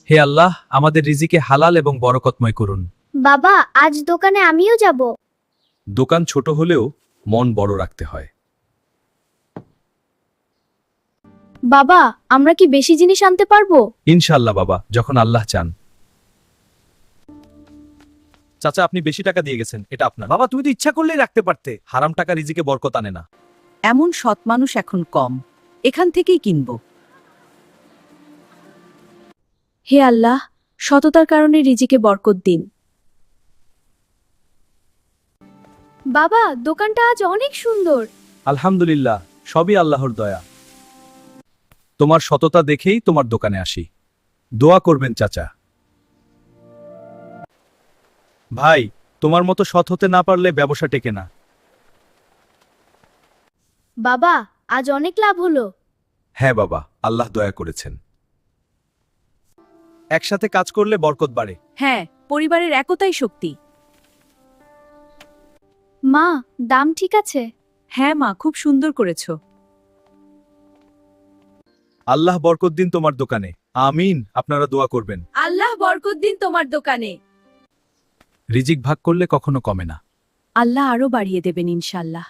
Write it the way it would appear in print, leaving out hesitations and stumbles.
হে আল্লাহ, আমাদের রিজিকে হালাল এবং বরকতময় করুন। বাবা, আজ দোকানে আমিও যাব। দোকান ছোট হলেও মন বড় রাখতে হয়। বাবা, আমরা কি বেশি জিনিস আনতে পারবো? ইনশাআল্লাহ বাবা, যখন আল্লাহ চান। চাচা, আপনি বেশি টাকা দিয়ে গেছেন, এটা আপনার। বাবা, তুমি তো ইচ্ছা করলেই রাখতে পারতে। হারাম টাকা রিজিকে বরকত আনে না। এমন সৎ মানুষ এখন কম, এখান থেকেই কিনব। হে আল্লাহ, সততার কারণে রিজিকে বরকত দিন। বাবা, দোকানটা আজ অনেক সুন্দর। আলহামদুলিল্লাহ, সবই আল্লাহর দয়া। তোমার সততা দেখেই তোমার দোকানে আসি। দোয়া করবেন চাচা। ভাই, তোমার মতো সৎ হতে না পারলে ব্যবসা টেকে না। বাবা, আজ অনেক লাভ হলো। হ্যাঁ বাবা, আল্লাহ দয়া করেছেন। একসাথে কাজ করলে বরকত বাড়ে। হ্যাঁ, পরিবারের একতাই শক্তি। মা, দাম ঠিক আছে? হ্যাঁ মা, খুব সুন্দর করেছো। আল্লাহ বরকত দিন তোমার দোকানে। আমিন। আপনারা দোয়া করবেন। আল্লাহ বরকত দিন তোমার দোকানে। রিজিক ভাগ করলে কখনো কমে না। আল্লাহ আরো বাড়িয়ে দেবেন ইনশাআল্লাহ।